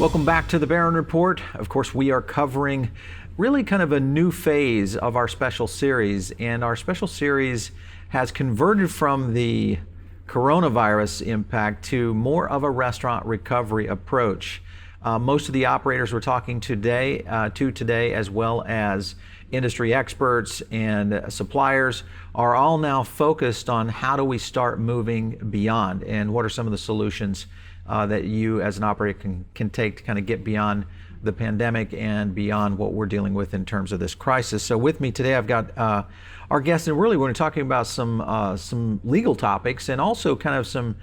Welcome back to the Barron Report. Of course, we are covering really kind of a new phase of our special series, and our special series has converted from the coronavirus impact to more of a restaurant recovery approach. Most of the operators we're talking today, as well as industry experts and suppliers, are all now focused on how do we start moving beyond, and what are some of the solutions that you as an operator can take to kind of get beyond the pandemic and beyond what we're dealing with in terms of this crisis. So with me today, I've got our guest, and really we're talking about some legal topics and also kind of some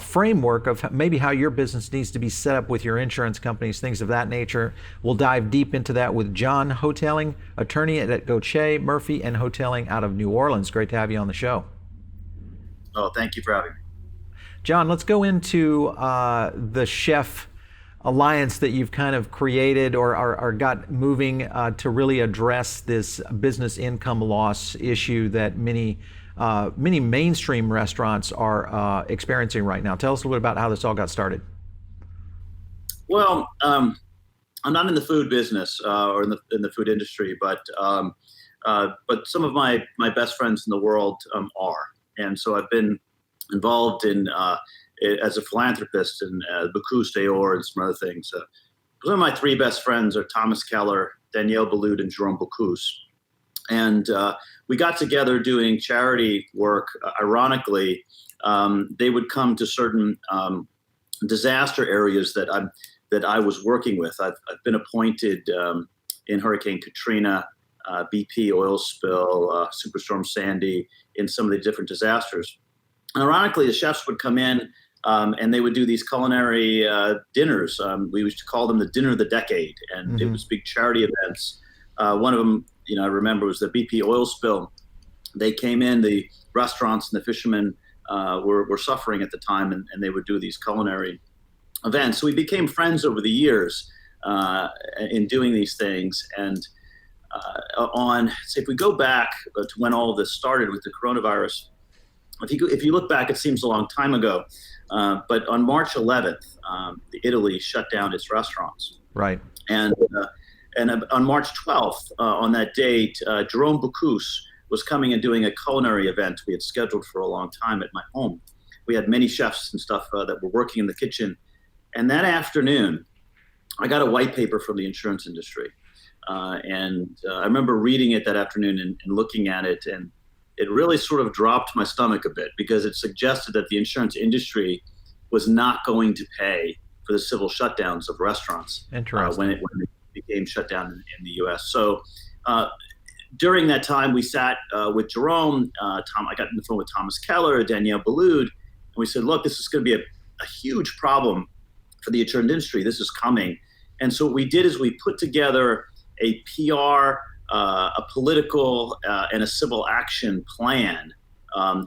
framework of maybe how your business needs to be set up with your insurance companies, things of that nature. We'll dive deep into that with John Houghtaling, attorney at Gauthier, Murphy and Houghtaling out of New Orleans. Great to have you on the show. Oh, thank you for having me. John, let's go into the chef alliance that you've kind of created or got moving to really address this business income loss issue that many mainstream restaurants are experiencing right now. Tell us a little bit about how this all got started. Well, I'm not in the food business or in the food industry, but some of my best friends in the world are, and so I've been involved in as a philanthropist and Bocuse and some other things. Some of my three best friends are Thomas Keller, Boulud, and Jerome Bocuse. And we got together doing charity work. Ironically, they would come to certain disaster areas that I was working with. I've been appointed in Hurricane Katrina, BP oil spill, Superstorm Sandy, in some of the different disasters. And ironically, the chefs would come in and they would do these culinary dinners. We used to call them the dinner of the decade, and it was big charity events. One of them, I remember, was the BP oil spill. They came in, the restaurants and the fishermen were suffering at the time, and they would do these culinary events. So we became friends over the years in doing these things. And if we go back to when all of this started with the coronavirus, if you look back, it seems a long time ago, but on March 11th, Italy shut down its restaurants. Right. And on March 12th, on that date, Jerome Bocuse was coming and doing a culinary event we had scheduled for a long time at my home. We had many chefs and stuff that were working in the kitchen. And that afternoon, I got a white paper from the insurance industry. And I remember reading it that afternoon and looking at it, and it really sort of dropped my stomach a bit, because it suggested that the insurance industry was not going to pay for the civil shutdowns of restaurants when it became shut down in the U.S. So during that time, we sat with Jerome, I got on the phone with Thomas Keller, Boulud, and we said, look, this is going to be a huge problem for the insurance industry. This is coming. And so what we did is we put together a PR, a political and a civil action plan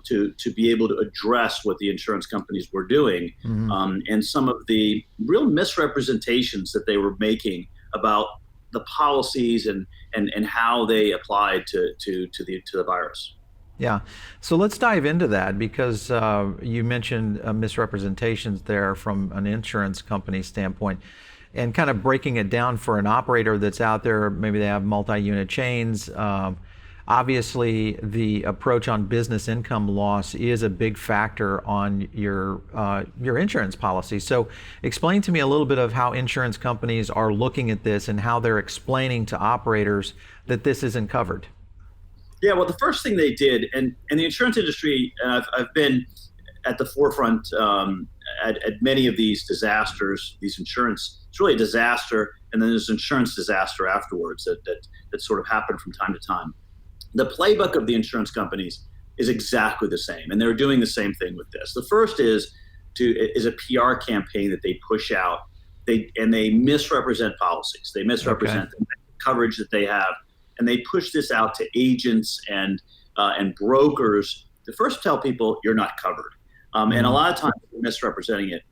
to be able to address what the insurance companies were doing, and some of the real misrepresentations that they were making about the policies and how they applied to the virus. Yeah, so let's dive into that, because you mentioned misrepresentations there from an insurance company standpoint, and kind of breaking it down for an operator that's out there. Maybe they have multi-unit chains. Obviously, the approach on business income loss is a big factor on your insurance policy. So explain to me a little bit of how insurance companies are looking at this and how they're explaining to operators that this isn't covered. Yeah, well, the first thing they did, and the insurance industry, I've been at the forefront at many of these disasters, these insurance. It's really a disaster, and then there's insurance disaster afterwards that sort of happen from time to time. The playbook of the insurance companies is exactly the same, and they're doing the same thing with this. The first is a PR campaign that they push out. They misrepresent policies. They misrepresent the coverage that they have, and they push this out to agents and brokers to first tell people you're not covered. And a lot of times they're misrepresenting it.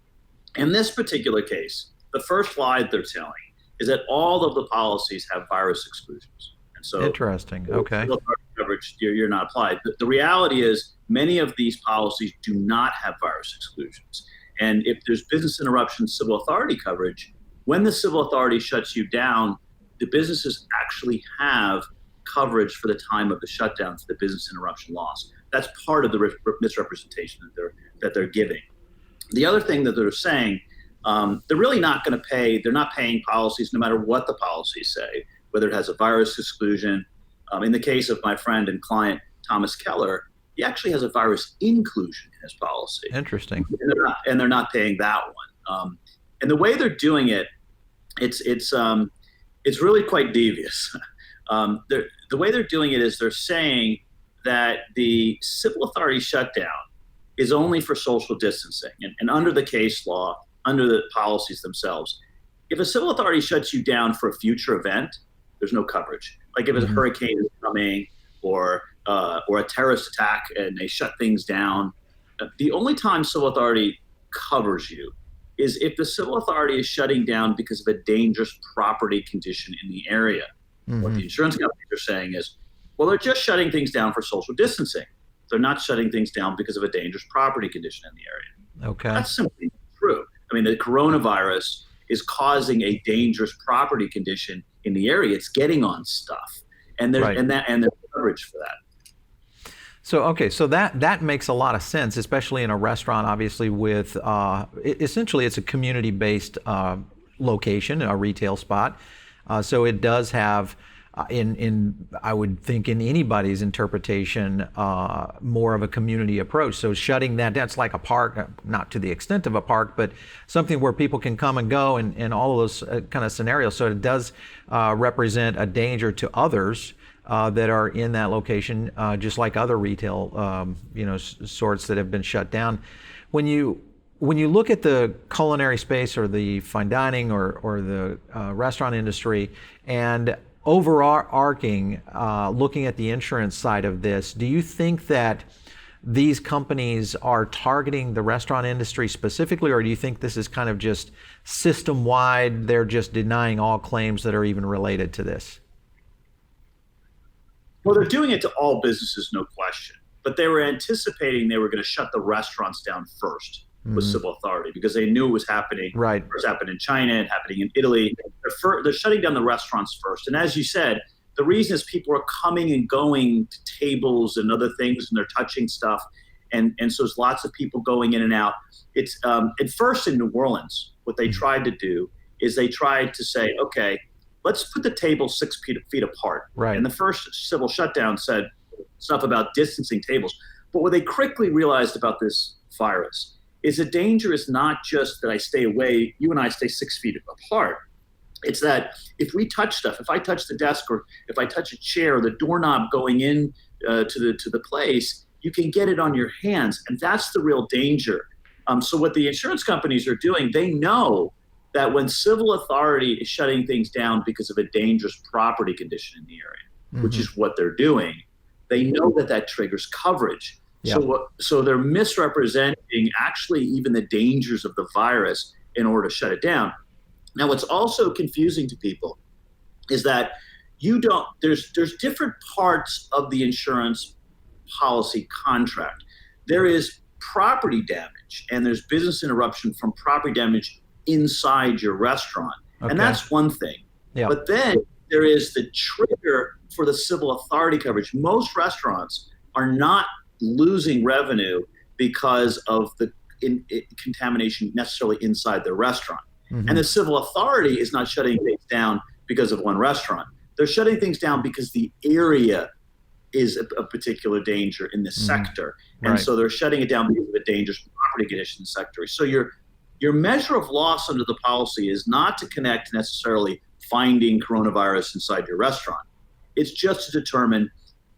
In this particular case, the first lie they're telling is that all of the policies have virus exclusions. And so interesting. Okay. Coverage, you're not applied. The reality is many of these policies do not have virus exclusions. And if there's business interruption civil authority coverage, When the civil authority shuts you down, the businesses actually have coverage for the time of the shutdown for the business interruption loss. That's part of the misrepresentation that they're giving. The other thing that they're saying, they're really not going to pay. They're not paying policies no matter what the policies say, whether it has a virus exclusion. In the case of my friend and client, Thomas Keller, he actually has a virus inclusion in his policy. Interesting. And they're not paying that one. And the way they're doing it, it's really quite devious. The way they're doing it is they're saying that the civil authority shutdown is only for social distancing. And under the case law, under the policies themselves, if a civil authority shuts you down for a future event, there's no coverage. Like if a hurricane is coming or a terrorist attack and they shut things down, the only time civil authority covers you is if the civil authority is shutting down because of a dangerous property condition in the area. What the insurance companies are saying is, well, they're just shutting things down for social distancing. They're not shutting things down because of a dangerous property condition in the area. Okay. That's simply not true. I mean, the coronavirus is causing a dangerous property condition in the area. It's getting on stuff, and there's coverage for that. So that makes a lot of sense, especially in a restaurant, obviously with essentially it's a community-based location, a retail spot. So it does have, I would think in anybody's interpretation, more of a community approach. So shutting that down, it's like a park, not to the extent of a park, but something where people can come and go and all of those kind of scenarios. So it does represent a danger to others that are in that location, just like other retail, sorts that have been shut down. When you look at the culinary space or the fine dining or the restaurant industry and overarching, looking at the insurance side of this, do you think that these companies are targeting the restaurant industry specifically, or do you think this is kind of just system-wide, they're just denying all claims that are even related to this? Well, they're doing it to all businesses, no question. But they were anticipating they were going to shut the restaurants down first with civil authority because they knew it was happening. Right. It was happening in China and happening in Italy. They're shutting down the restaurants first. And as you said, the reason is people are coming and going to tables and other things and they're touching stuff. And so there's lots of people going in and out. It's at first in New Orleans, what they tried to do is they tried to say, okay, let's put the tables 6 feet apart. Right. And the first civil shutdown said stuff about distancing tables. But what they quickly realized about this virus is the danger is not just that I stay away, you and I stay 6 feet apart. It's that if we touch stuff, if I touch the desk or if I touch a chair or the doorknob going in to the place, you can get it on your hands. And that's the real danger. So what the insurance companies are doing, they know that when civil authority is shutting things down because of a dangerous property condition in the area, which is what they're doing, they know that triggers coverage. Yeah. So they're misrepresenting actually even the dangers of the virus in order to shut it down. Now, what's also confusing to people is that there's different parts of the insurance policy contract. There is property damage and there's business interruption from property damage inside your restaurant. Okay. And that's one thing. Yeah. But then there is the trigger for the civil authority coverage. Most restaurants are not losing revenue because of the contamination necessarily inside their restaurant. And the civil authority is not shutting things down because of one restaurant. They're shutting things down because the area is a particular danger in this sector. And so they're shutting it down because of a dangerous property condition in the sector. So your measure of loss under the policy is not to connect necessarily finding coronavirus inside your restaurant. It's just to determine,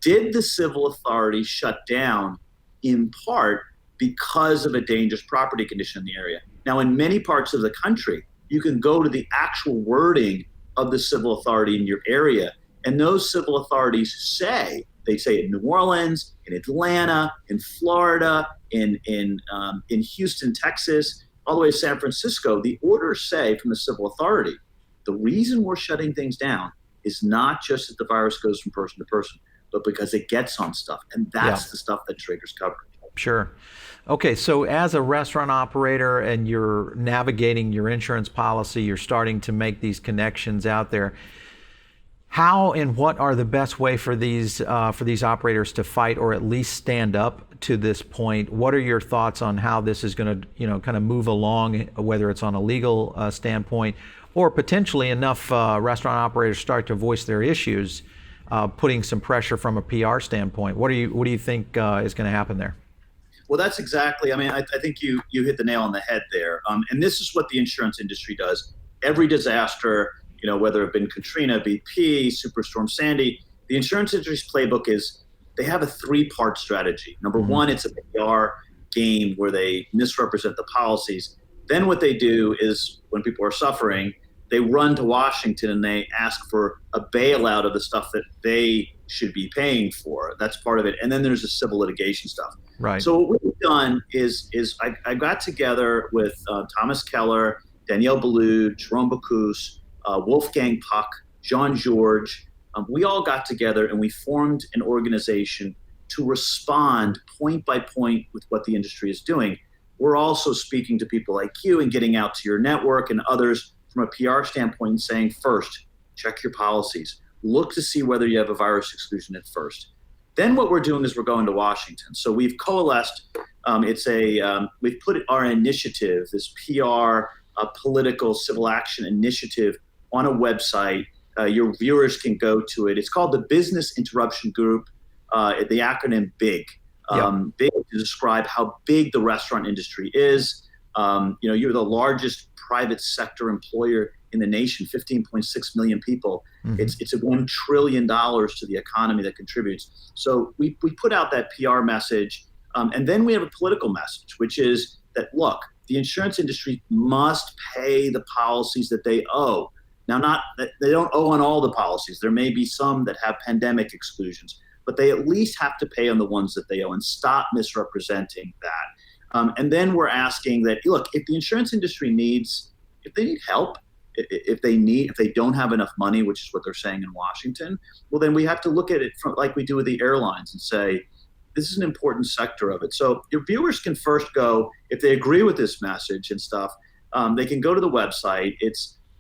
did the civil authority shut down in part because of a dangerous property condition in the area? Now, in many parts of the country, you can go to the actual wording of the civil authority in your area, and those civil authorities say in New Orleans, in Atlanta, in Florida, in Houston, Texas, all the way to San Francisco, the orders say from the civil authority, the reason we're shutting things down is not just that the virus goes from person to person, but because it gets on stuff. And that's the stuff that triggers coverage. Sure. Okay, so as a restaurant operator and you're navigating your insurance policy, you're starting to make these connections out there. How and what are the best way for these operators to fight or at least stand up to this point? What are your thoughts on how this is going to, kind of move along, whether it's on a legal standpoint or potentially enough restaurant operators start to voice their issues, putting some pressure from a PR standpoint? What do you think is going to happen there? Well, that's exactly, I think you hit the nail on the head there. And this is what the insurance industry does. Every disaster, whether it been Katrina, BP, Superstorm Sandy, the insurance industry's playbook is they have a 3-part strategy. Number one, it's a PR game where they misrepresent the policies. Then what they do is when people are suffering, they run to Washington and they ask for a bailout of the stuff that they should be paying for. That's part of it. And then there's the civil litigation stuff. Right. So what we've done is I got together with Thomas Keller, Danielle Boulud, Jerome Bocuse, Wolfgang Puck, Jean-Georges. We all got together and we formed an organization to respond point by point with what the industry is doing. We're also speaking to people like you and getting out to your network and others from a PR standpoint and saying, first, check your policies. Look to see whether you have a virus exclusion at first. Then what we're doing is we're going to Washington. So we've coalesced. We've put our initiative, this PR, political civil action initiative, on a website. Your viewers can go to it. It's called the Business Interruption Group, the acronym BIG. BIG to describe how big the restaurant industry is. You're the largest private sector employer in the nation, 15.6 million people. It's a $1 trillion to the economy that contributes. So we put out that PR message. And then we have a political message, which is that, look, the insurance industry must pay the policies that they owe. Now, they don't owe on all the policies. There may be some that have pandemic exclusions, but they at least have to pay on the ones that they owe and stop misrepresenting that. And then we're asking that, look, if the insurance industry if they need help, if they don't have enough money, which is what they're saying in Washington, well, then we have to look at it like we do with the airlines and say, this is an important sector of it. So your viewers can first go, if they agree with this message and stuff, they can go to the website.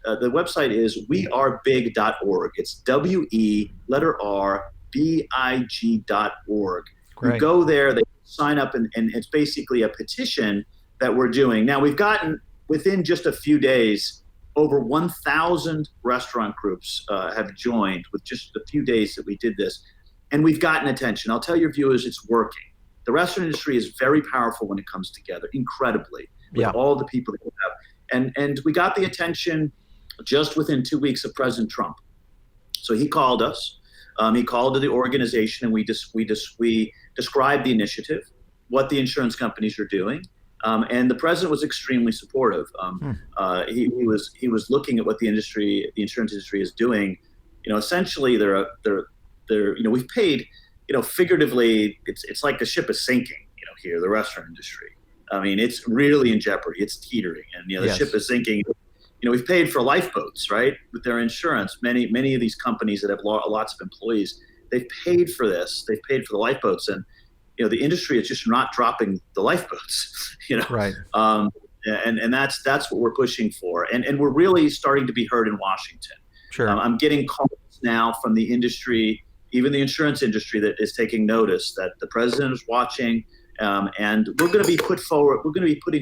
The website is wearebig.org. It's WERBIG.org. Great. You go there, they sign up, and it's basically a petition that we're doing. Now, we've gotten, within just a few days, over 1,000 restaurant groups have joined with just a few days that we did this. And we've gotten attention. I'll tell your viewers it's working. The restaurant industry is very powerful when it comes together, incredibly, with all the people that we have. And we got the attention just within 2 weeks of President Trump. So he called us. He called to the organization, and we described the initiative, what the insurance companies are doing. And the president was extremely supportive. He was looking at what the insurance industry is doing. Essentially, we've paid, figuratively, it's like the ship is sinking. Here, the restaurant industry. I mean, it's really in jeopardy. It's teetering, and the ship is sinking. We've paid for lifeboats, right, with their insurance. Many of these companies that have lots of employees, they've paid for this. They've paid for the lifeboats, and the industry is just not dropping the lifeboats. Right. And that's what we're pushing for, and we're really starting to be heard in Washington. Sure. I'm getting calls now from the industry, even the insurance industry, that is taking notice that the president is watching, and we're going to be putting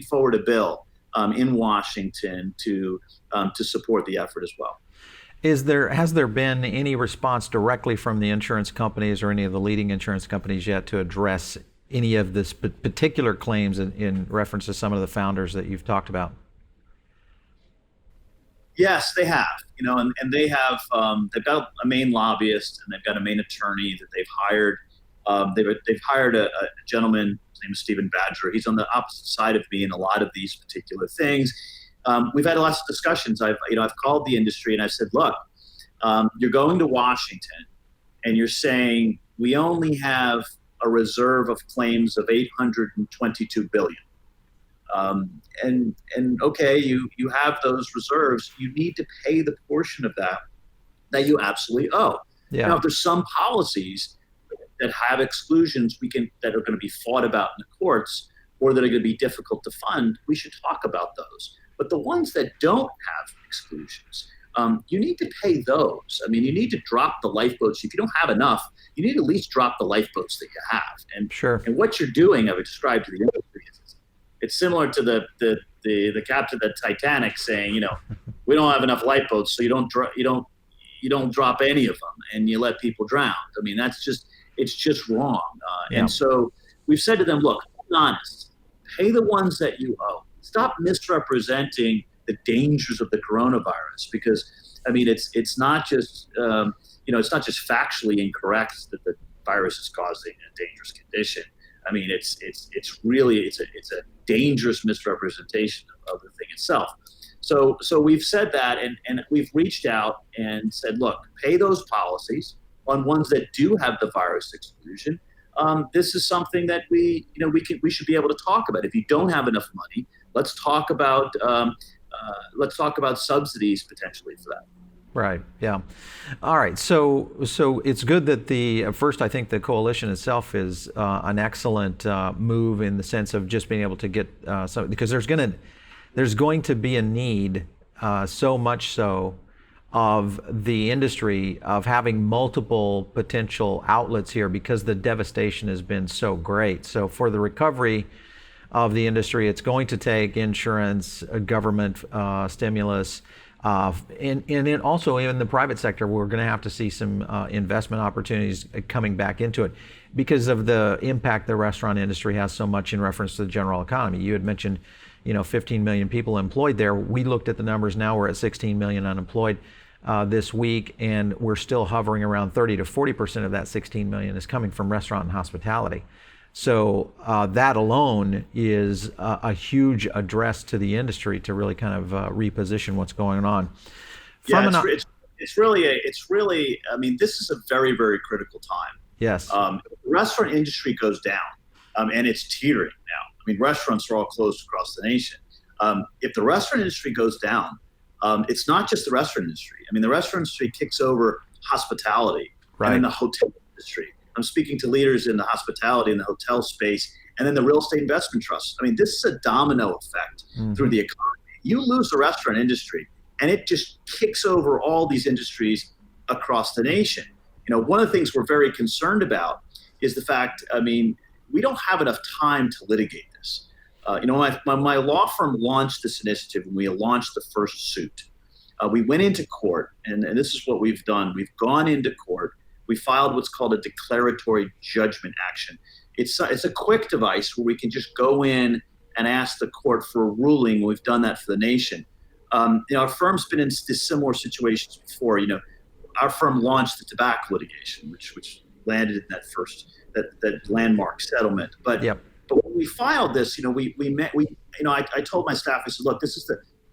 forward a bill in Washington to support the effort as well. Has there been any response directly from the insurance companies or any of the leading insurance companies yet to address any of this particular claims in reference to some of the founders that you've talked about? Yes, they have. And they have. They've got a main lobbyist and they've got a main attorney that they've hired. They've hired a gentleman. His name is Stephen Badger. He's on the opposite side of me in a lot of these particular things. We've had lots of discussions. I've called the industry and I've said, look, you're going to Washington and you're saying we only have a reserve of claims of $822 billion. And okay, you have those reserves. You need to pay the portion of that you absolutely owe. Yeah. Now, if there's some policies that have exclusions that are going to be fought about in the courts or that are going to be difficult to fund, we should talk about those. But the ones that don't have exclusions, you need to pay those. I mean, you need to drop the lifeboats. If you don't have enough, you need to at least drop the lifeboats that you have. And sure. And what you're doing, I would describe to the industry, is it's similar to the captain of the Titanic saying, we don't have enough lifeboats, so you don't drop any of them, and you let people drown. I mean, it's just wrong. And so we've said to them, look, be honest, pay the ones that you owe. Stop misrepresenting the dangers of the coronavirus, because I mean, it's not just it's not just factually incorrect that the virus is causing a dangerous condition. I mean, it's really a dangerous misrepresentation of the thing itself. So we've said that, and we've reached out and said, look, pay those policies on ones that do have the virus exclusion. This is something that we should be able to talk about. If you don't have enough money, let's talk about subsidies potentially for that. Right. Yeah. All right. So it's good that first, I think the coalition itself is an excellent move in the sense of just being able to get some, because there's going to be a need, so much so, of the industry of having multiple potential outlets here because the devastation has been so great. So for the recovery of the industry, it's going to take insurance, government stimulus, and also in the private sector, we're going to have to see some investment opportunities coming back into it because of the impact the restaurant industry has so much in reference to the general economy. You had mentioned, 15 million people employed there. We looked at the numbers now, we're at 16 million unemployed this week, and we're still hovering around 30 to 40% of that 16 million is coming from restaurant and hospitality. So that alone is a huge address to the industry to really kind of reposition what's going on. It's really. I mean, this is a very, very critical time. Yes. The restaurant industry goes down, and it's teetering now. I mean, restaurants are all closed across the nation. If the restaurant industry goes down, it's not just the restaurant industry. I mean, the restaurant industry kicks over hospitality, right, and then the hotel industry. I'm speaking to leaders in the hospitality and the hotel space, and then the real estate investment trusts. I mean, this is a domino effect through the economy. You lose the restaurant industry, and it just kicks over all these industries across the nation. One of the things we're very concerned about is the fact, I mean, we don't have enough time to litigate this. My law firm launched this initiative when we launched the first suit. We went into court, and this is what we've done. We've gone into court. We filed what's called a declaratory judgment action. It's a quick device where we can just go in and ask the court for a ruling. We've done that for the nation. Our firm's been in similar situations before. Our firm launched the tobacco litigation, which landed in that landmark settlement. But when we filed this, I told my staff, I said, look, this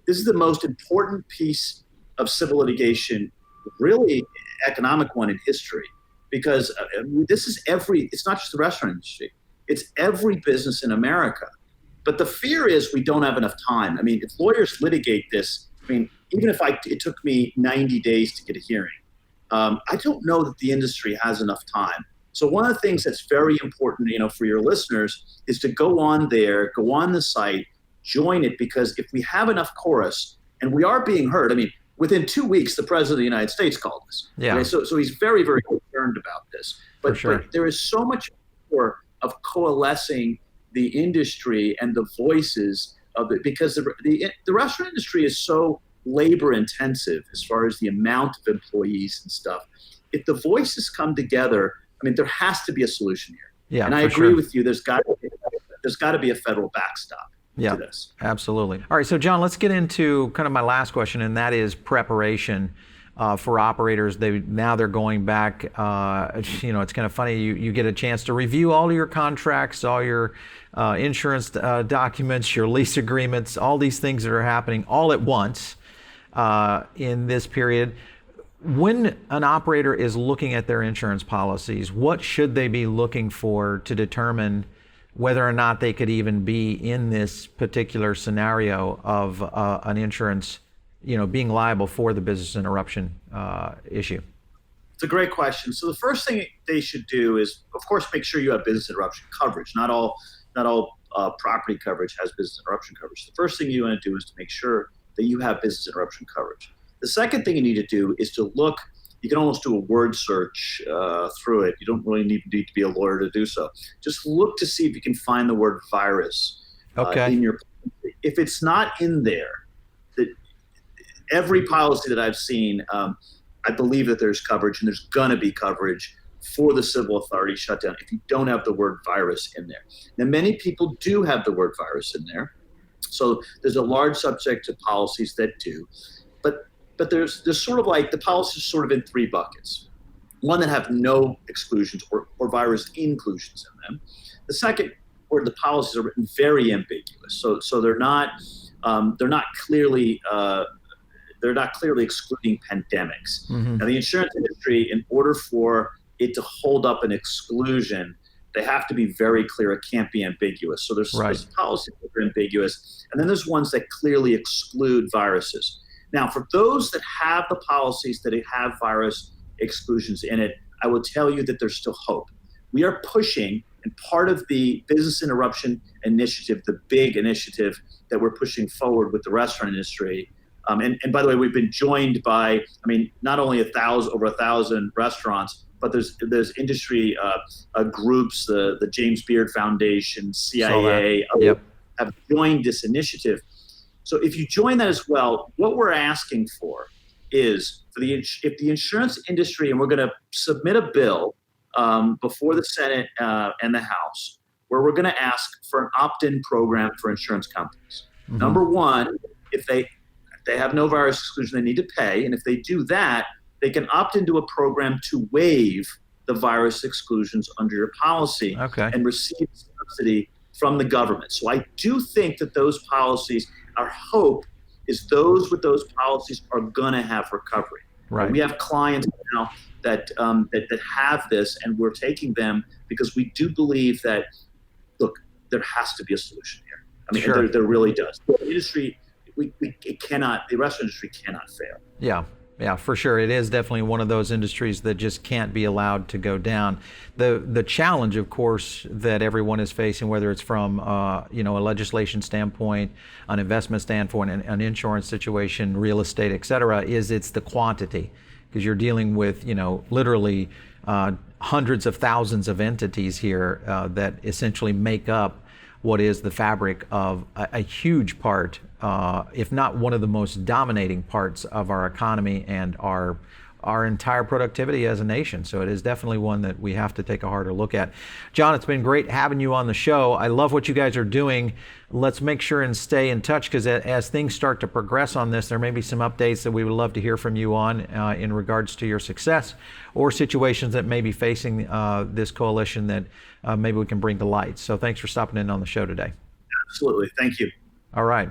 is the most important piece of civil litigation, really economic one in history, because this is it's not just the restaurant industry, it's every business in America. But the fear is we don't have enough time. I mean, if lawyers litigate this, I mean, even if it took me 90 days to get a hearing, I don't know that the industry has enough time. So one of the things that's very important, for your listeners is to go on the site, join it, because if we have enough chorus and we are being heard, I mean, within 2 weeks, the president of the United States called us. Yeah. Okay? So he's very, very concerned about this. But there is so much more of coalescing the industry and the voices of it, because the restaurant industry is so labor intensive as far as the amount of employees and stuff. If the voices come together, I mean, there has to be a solution here. Yeah, and I agree with you. There's got to be a federal backstop. To this. Absolutely. All right, so John, let's get into kind of my last question, and that is preparation for operators. They're going back. It's kind of funny. You get a chance to review all your contracts, all your insurance documents, your lease agreements, all these things that are happening all at once in this period. When an operator is looking at their insurance policies, what should they be looking for to determine whether or not they could even be in this particular scenario of an insurance, being liable for the business interruption issue? It's a great question. So the first thing they should do is, of course, make sure you have business interruption coverage. Not all property coverage has business interruption coverage. The first thing you want to do is to make sure that you have business interruption coverage. The second thing you need to do is to look. You can almost do a word search through it. You don't really need to be a lawyer to do so. Just look to see if you can find the word virus in your policy. If it's not in there, every policy that I've seen, I believe that there's coverage, and there's going to be coverage for the civil authority shutdown if you don't have the word virus in there. Now, many people do have the word virus in there. So there's a large subject of policies that do. But there's sort of like the policies sort of in three buckets. One that have no exclusions or virus inclusions in them. The second, where the policies are written very ambiguous. So they're not clearly excluding pandemics. Mm-hmm. Now, the insurance industry, in order for it to hold up an exclusion, they have to be very clear. It can't be ambiguous. So there's policies that are ambiguous, and then there's ones that clearly exclude viruses. Now, for those that have the policies that have virus exclusions in it, I will tell you that there's still hope. We are pushing, and part of the business interruption initiative, the big initiative that we're pushing forward with the restaurant industry. And by the way, we've been joined by, not only over 1,000 restaurants, but there's industry groups, the James Beard Foundation, CIA, have joined this initiative. So if you join that as well, what we're asking for is if the insurance industry, and we're going to submit a bill before the Senate and the House, where we're going to ask for an opt-in program for insurance companies. Mm-hmm. Number one, if they have no virus exclusion, they need to pay. And if they do that, they can opt into a program to waive the virus exclusions under your policy and receive subsidy from the government. So I do think that those policies, our hope is those with those policies are going to have recovery. Right. We have clients now that have this, and we're taking them because we do believe that, look, there has to be a solution here. There really does. The industry, the restaurant industry cannot fail. Yeah, for sure. It is definitely one of those industries that just can't be allowed to go down. The challenge, of course, that everyone is facing, whether it's from a legislation standpoint, an investment standpoint, an insurance situation, real estate, et cetera, is it's the quantity, because you're dealing with literally hundreds of thousands of entities here that essentially make up what is the fabric of a huge part, if not one of the most dominating parts of our economy and our entire productivity as a nation. So it is definitely one that we have to take a harder look at. John, it's been great having you on the show. I love what you guys are doing. Let's make sure and stay in touch, because as things start to progress on this, there may be some updates that we would love to hear from you on in regards to your success or situations that may be facing this coalition that maybe we can bring to light. So thanks for stopping in on the show today. Absolutely. Thank you. All right.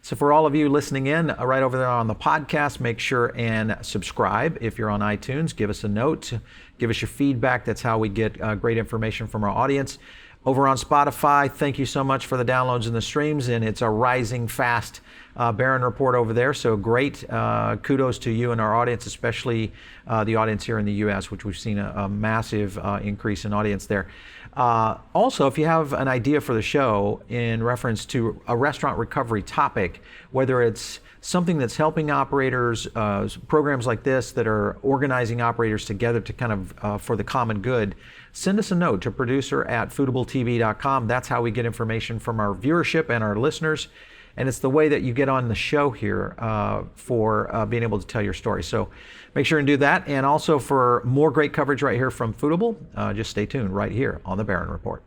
So for all of you listening in right over there on the podcast, make sure and subscribe. If you're on iTunes, give us a note, give us your feedback. That's how we get great information from our audience. Over on Spotify, thank you so much for the downloads and the streams, and it's a rising fast Barron Report over there. So great kudos to you and our audience, especially the audience here in the U.S., which we've seen a massive increase in audience there. Also, if you have an idea for the show in reference to a restaurant recovery topic, whether it's something that's helping operators, programs like this that are organizing operators together to kind of for the common good, send us a note to producer@foodabletv.com. That's how we get information from our viewership and our listeners. And it's the way that you get on the show here for being able to tell your story. So make sure and do that. And also for more great coverage right here from Foodable, just stay tuned right here on the Barron Report.